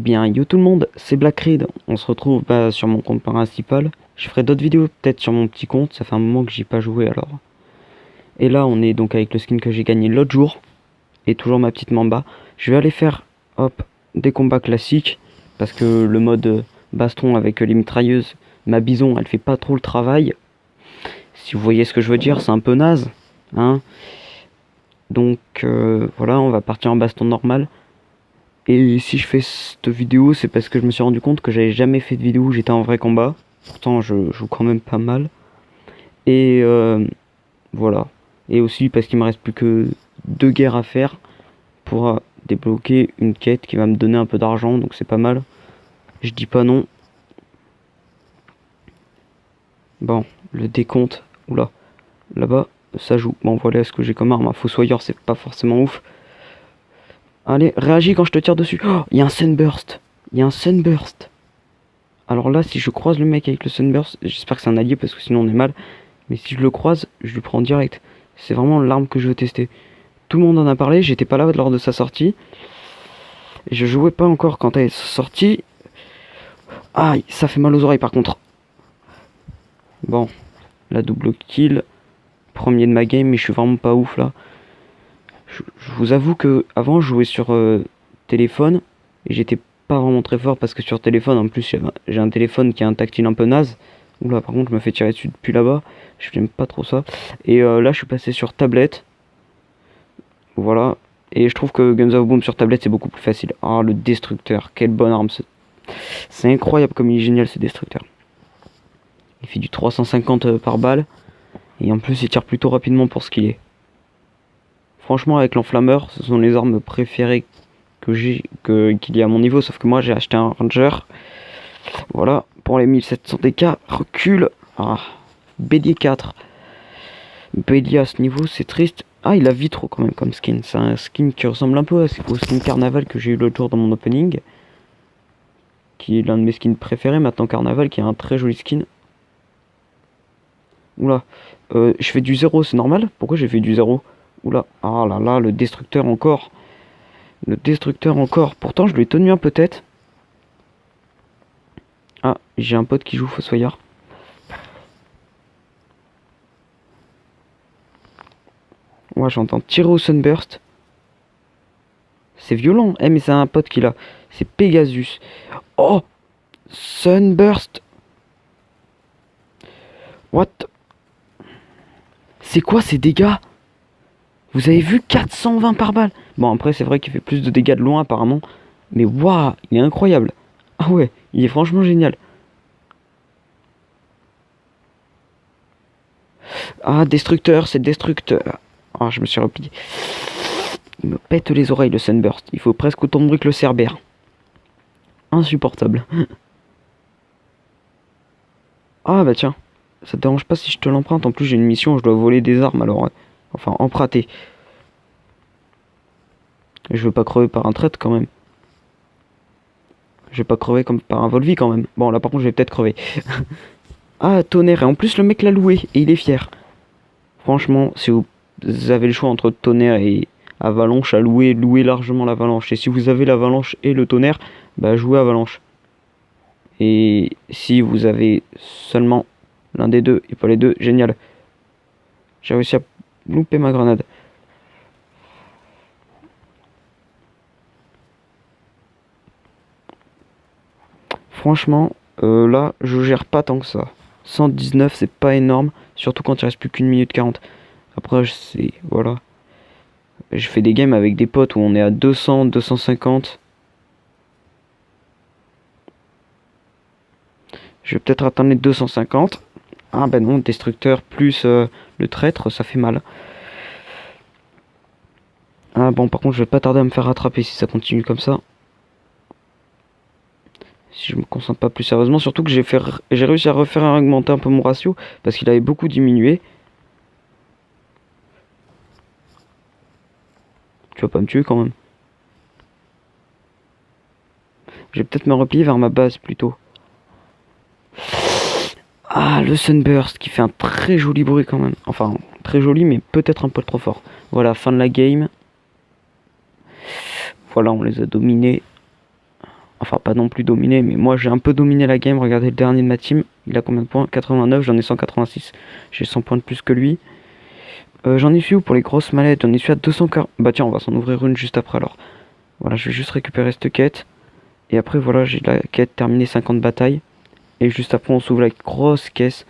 bien, yo tout le monde, c'est Black Reed. On se retrouve sur mon compte principal. Je ferai d'autres vidéos peut-être sur mon petit compte, ça fait un moment que j'y ai pas joué alors. Et là on est donc avec le skin que j'ai gagné l'autre jour. Et toujours ma petite Mamba. Je vais aller faire, hop, des combats classiques. Parce que le mode baston avec les mitrailleuses, ma bison, elle fait pas trop le travail. Si vous voyez ce que je veux dire, c'est un peu naze. Hein. Donc voilà, on va partir en baston normal. Et si je fais cette vidéo, c'est parce que je me suis rendu compte que j'avais jamais fait de vidéo où j'étais en vrai combat. Pourtant, je joue quand même pas mal. Et voilà. Et aussi parce qu'il me reste plus que 2 guerres à faire pour débloquer une quête qui va me donner un peu d'argent. Donc c'est pas mal. Je dis pas non. Bon, le décompte. Oula. Là-bas, ça joue. Bon, voilà ce que j'ai comme arme. Un fossoyeur, c'est pas forcément ouf. Allez, réagis quand je te tire dessus. Oh, il y a un sunburst. Il y a un sunburst. Alors là, si je croise le mec avec le sunburst, j'espère que c'est un allié parce que sinon on est mal. Mais si je le croise, je lui prends direct. C'est vraiment l'arme que je veux tester. Tout le monde en a parlé, j'étais pas là lors de sa sortie. Et je jouais pas encore quand elle est sortie. Aïe, ça fait mal aux oreilles par contre. Bon, la double kill. Premier de ma game, mais je suis vraiment pas ouf là. Je vous avoue que avant je jouais sur téléphone et j'étais pas vraiment très fort parce que sur téléphone en plus j'ai un téléphone qui a un tactile un peu naze. Oula, par contre je me fais tirer dessus depuis là-bas, j'aime pas trop ça. Et là je suis passé sur tablette. Voilà, et je trouve que Guns of Boom sur tablette c'est beaucoup plus facile. Ah, le destructeur, quelle bonne arme, c'est incroyable comme il est génial ce destructeur. Il fait du 350 par balle et en plus il tire plutôt rapidement pour ce qu'il est. Franchement, avec l'enflammeur, ce sont les armes préférées qu'il y a à mon niveau, sauf que moi j'ai acheté un Ranger. Voilà, pour les 1700 DK, recule. Ah, Bélier 4. Bélier à ce niveau, c'est triste. Ah, il a Vitro quand même comme skin. C'est un skin qui ressemble un peu au skin Carnaval que j'ai eu l'autre jour dans mon opening. Qui est l'un de mes skins préférés maintenant, Carnaval, qui a un très joli skin. Oula, je fais du 0, c'est normal? Pourquoi j'ai fait du 0? Oula, ah là là, le destructeur encore. Le destructeur encore. Pourtant, je lui ai tenu un peu tête. Ah, j'ai un pote qui joue Fossoyard. Ouais, j'entends tirer au Sunburst. C'est violent. Eh, mais c'est un pote qui l'a. C'est Pegasus. Oh, Sunburst. What? C'est quoi ces dégâts? Vous avez vu 420 par balle? Bon, après, c'est vrai qu'il fait plus de dégâts de loin, apparemment. Mais waouh, il est incroyable. Ah ouais, il est franchement génial. Ah, destructeur, c'est destructeur. Ah, je me suis replié. Il me pète les oreilles, le Sunburst. Il faut presque autant de bruit que le Cerbère. Insupportable. Ah bah tiens, ça te dérange pas si je te l'emprunte? En plus, j'ai une mission où je dois voler des armes, alors... Enfin, emprunter. Je veux pas crever par un traître quand même. Je vais pas crever comme par un Volvi quand même. Bon, là par contre, je vais peut-être crever. Ah, tonnerre. Et en plus, le mec l'a loué et il est fier. Franchement, si vous avez le choix entre tonnerre et avalanche à louer, louez largement l'avalanche. Et si vous avez l'avalanche et le tonnerre, bah jouez avalanche. Et si vous avez seulement l'un des deux et pas les deux, génial. J'ai réussi à louper ma grenade. Franchement, là, je gère pas tant que ça. 119, c'est pas énorme, surtout quand il reste plus qu'une minute 40. Après, c'est... Voilà. Je fais des games avec des potes où on est à 200, 250. Je vais peut-être atteindre les 250. Ah ben non, destructeur plus le traître, ça fait mal. Ah bon, par contre, je vais pas tarder à me faire rattraper si ça continue comme ça. Si je me concentre pas plus sérieusement, surtout que j'ai réussi à refaire augmenter un peu mon ratio parce qu'il avait beaucoup diminué. Tu vas pas me tuer quand même. Je vais peut-être me replier vers ma base plutôt. Ah, le Sunburst qui fait un très joli bruit quand même. Enfin, très joli mais peut-être un peu trop fort. Voilà, fin de la game. Voilà, on les a dominés. Enfin, pas non plus dominé, mais moi j'ai un peu dominé la game. Regardez le dernier de ma team. Il a combien de points? 89, j'en ai 186. J'ai 100 points de plus que lui. J'en ai su où pour les grosses mallettes? J'en ai su à 240. Bah tiens, on va s'en ouvrir une juste après alors. Voilà, je vais juste récupérer cette quête. Et après, voilà, j'ai la quête terminée 50 batailles. Et juste après, on s'ouvre la grosse caisse.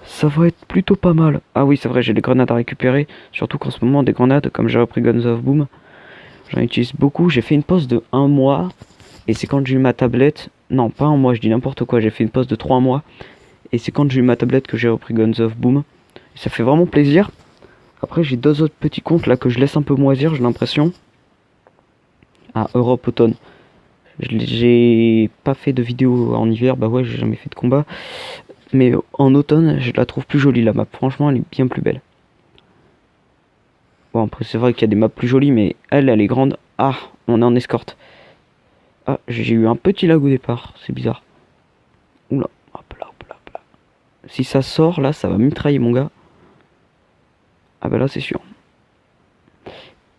Ça va être plutôt pas mal. Ah oui, c'est vrai, j'ai les grenades à récupérer. Surtout qu'en ce moment, des grenades, comme j'ai repris Guns of Boom, j'en utilise beaucoup. J'ai fait une pause de 1 mois. Et c'est quand j'ai eu ma tablette. Non, pas 1 mois, je dis n'importe quoi. J'ai fait une pause de 3 mois. Et c'est quand j'ai eu ma tablette que j'ai repris Guns of Boom. Et ça fait vraiment plaisir. Après, j'ai 2 autres petits comptes là que je laisse un peu moisir, j'ai l'impression. Ah, Europe Automne. J'ai pas fait de vidéo en hiver. Bah ouais, j'ai jamais fait de combat. Mais en automne, je la trouve plus jolie la map. Franchement, elle est bien plus belle. Bon, après, c'est vrai qu'il y a des maps plus jolies, mais elle est grande. Ah, on est en escorte. Ah, j'ai eu un petit lag au départ. C'est bizarre. Oula, hop là, hop là, hop là. Si ça sort, là, ça va mitrailler, mon gars. Ah bah là, c'est sûr.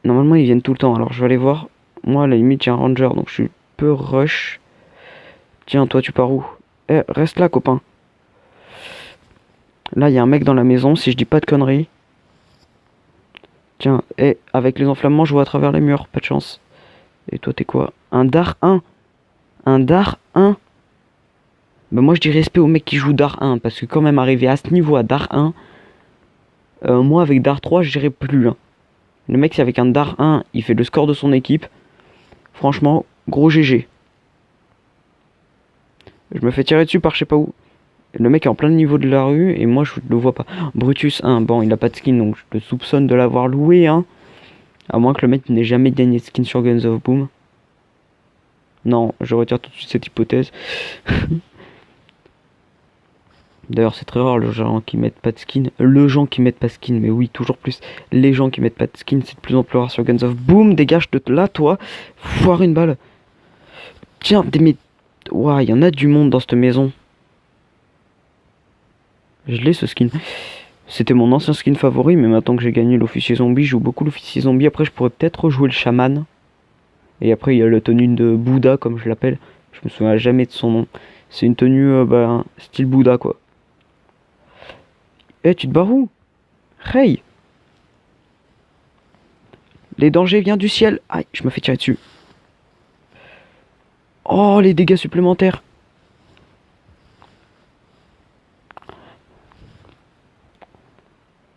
Normalement, ils viennent tout le temps. Alors, je vais aller voir. Moi, à la limite, j'ai un ranger, donc je suis peu rush. Tiens, toi, tu pars où? Eh, reste là, copain. Là, il y a un mec dans la maison, si je dis pas de conneries. Tiens, avec les enflammements, je vois à travers les murs, pas de chance. Et toi, t'es quoi? Un Dar 1? Un Dar 1? Bah moi, je dis respect au mec qui joue Dar 1, parce que quand même arrivé à ce niveau à Dar 1, moi, avec Dar 3, je dirais plus. Hein. Le mec, c'est avec un Dar 1, il fait le score de son équipe. Franchement, gros GG. Je me fais tirer dessus par je sais pas où. Le mec est en plein niveau de la rue, et moi, je le vois pas. Brutus 1, bon, il a pas de skin, donc je le soupçonne de l'avoir loué, hein. À moins que le mec n'ait jamais gagné de skin sur Guns of Boom. Non, je retire tout de suite cette hypothèse. D'ailleurs, c'est très rare le gens qui mettent pas de skin. Le gens qui mettent pas de skin, mais oui, toujours plus. Les gens qui mettent pas de skin, c'est de plus en plus rare sur Guns of Boom. Dégage de là, toi. Foire une balle. Tiens, ouah, il y en a du monde dans cette maison. Je l'ai ce skin. C'était mon ancien skin favori, mais maintenant que j'ai gagné l'officier zombie, je joue beaucoup l'officier zombie. Après, je pourrais peut-être rejouer le chaman. Et après, il y a la tenue de Bouddha, comme je l'appelle. Je me souviens jamais de son nom. C'est une tenue, style Bouddha, quoi. Eh, tu te barres où? Hey! Les dangers viennent du ciel. Aïe, je me fais tirer dessus. Oh, les dégâts supplémentaires.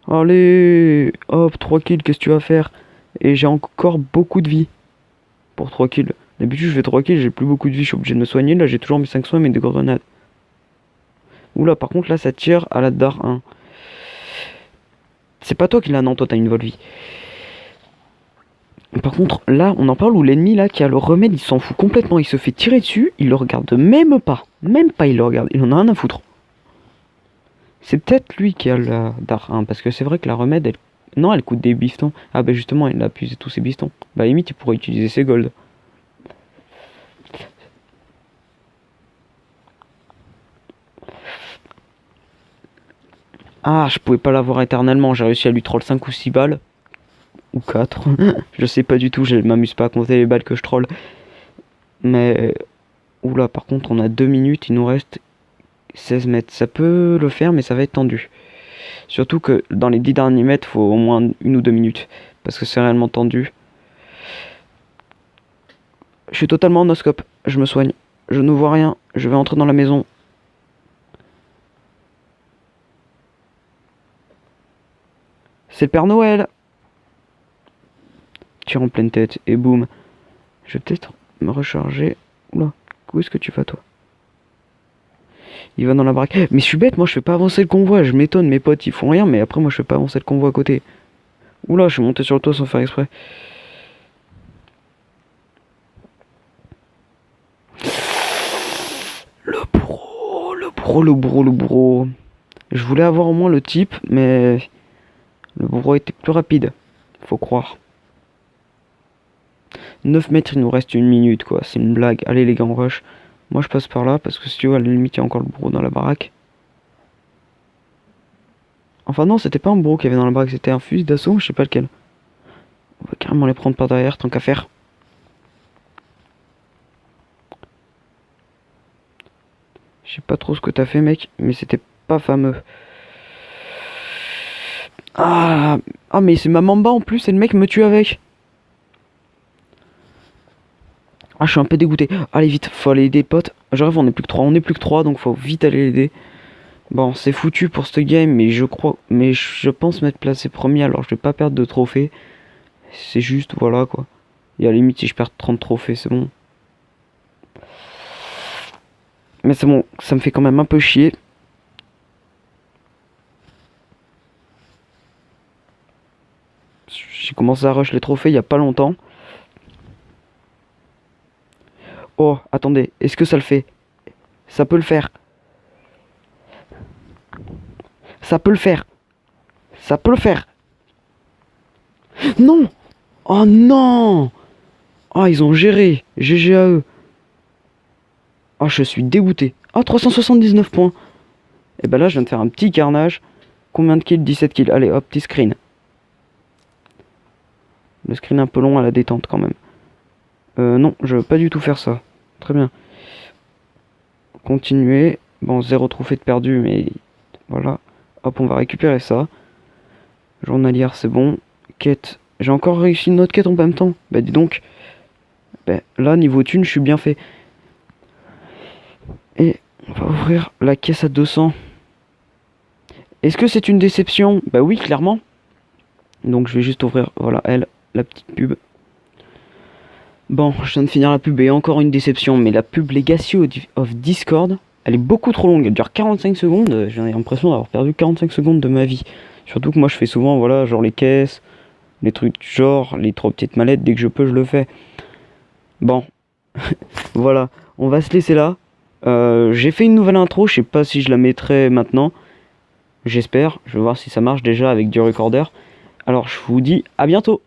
Allez! Hop, 3 kills, qu'est-ce que tu vas faire? Et j'ai encore beaucoup de vie. Pour 3 kills. D'habitude, je fais 3 kills, j'ai plus beaucoup de vie, je suis obligé de me soigner. Là, j'ai toujours mes 5 soins, mais des grenades. Oula, par contre, là, ça tire à la Dar 1. C'est pas toi qui l'as, non, toi, t'as une vol vie. Par contre, là, on en parle où l'ennemi, là, qui a le remède, il s'en fout complètement. Il se fait tirer dessus, il le regarde même pas. Même pas, il le regarde. Il en a rien à foutre. C'est peut-être lui qui a la Dar 1, parce que c'est vrai que la remède, elle... Non, elle coûte des bifetons. Ah bah justement, il a abusé tous ses bifetons. Bah limite, il pourrait utiliser ses gold. Ah, je pouvais pas l'avoir éternellement. J'ai réussi à lui troll 5 ou 6 balles. Ou 4. Je sais pas du tout, je m'amuse pas à compter les balles que je troll. Mais... Oula, par contre, on a 2 minutes, il nous reste 16 mètres. Ça peut le faire, mais ça va être tendu. Surtout que dans les 10 derniers mètres, faut au moins 1 ou 2 minutes. Parce que c'est réellement tendu. Je suis totalement en no-scope. Je me soigne. Je ne vois rien. Je vais entrer dans la maison. C'est le Père Noël. Tire en pleine tête. Et boum. Je vais peut-être me recharger. Oula. Où est-ce que tu vas, toi? Il va dans la baraque. Mais je suis bête, moi je fais pas avancer le convoi. Je m'étonne, mes potes ils font rien, mais après moi je fais pas avancer le convoi à côté. Oula, je suis monté sur le toit sans faire exprès. Le bourreau, le bourreau, le bourreau, le bourreau. Je voulais avoir au moins le type, mais le bourreau était plus rapide. Faut croire. 9 mètres, il nous reste 1 minute quoi. C'est une blague. Allez les gars, on rush. Moi je passe par là parce que si tu vois, à la limite, il y a encore le bourreau dans la baraque. Enfin non, c'était pas un bourreau qui avait dans la baraque, c'était un fusil d'assaut, je sais pas lequel. On va carrément les prendre par derrière, tant qu'à faire. Je sais pas trop ce que t'as fait, mec, mais c'était pas fameux. Ah, ah mais c'est ma Mamba en plus, et le mec me tue avec. Ah, je suis un peu dégoûté. Allez, vite, faut aller aider, pote. J'arrive, on est plus que 3, donc faut vite aller l'aider. Bon, c'est foutu pour ce game, mais je pense m'être placé premier, alors je vais pas perdre de trophées. C'est juste, voilà, quoi. Et à la limite, si je perds 30 trophées, c'est bon. Mais c'est bon, ça me fait quand même un peu chier. J'ai commencé à rush les trophées il y a pas longtemps. Oh, attendez, est-ce que ça le fait? Ça peut le faire. Ça peut le faire. Ça peut le faire. Non! Oh non! Oh, ils ont géré. GG à eux. Oh, je suis dégoûté. Oh, 379 points. Et ben là, je viens de faire un petit carnage. Combien de kills? 17 kills. Allez, hop, petit screen. Le screen un peu long à la détente quand même. Non, je veux pas du tout faire ça. Très bien. Continuer. Bon, 0 trophée de perdu, mais voilà. Hop, on va récupérer ça. Journalière, c'est bon. Quête. J'ai encore réussi une autre quête en même temps. Bah dis donc. Bah, là, niveau thune, je suis bien fait. Et on va ouvrir la caisse à 200. Est-ce que c'est une déception? Bah oui, clairement. Donc je vais juste ouvrir, voilà, elle, la petite pub. Bon, je viens de finir la pub et encore une déception. Mais la pub Legacy of Discord, elle est beaucoup trop longue. Elle dure 45 secondes. J'ai l'impression d'avoir perdu 45 secondes de ma vie. Surtout que moi je fais souvent, voilà, genre les caisses, les trucs du genre, les 3 petites mallettes. Dès que je peux, je le fais. Bon, voilà, on va se laisser là. J'ai fait une nouvelle intro, je sais pas si je la mettrai maintenant. J'espère, je vais voir si ça marche déjà avec du recorder. Alors je vous dis à bientôt.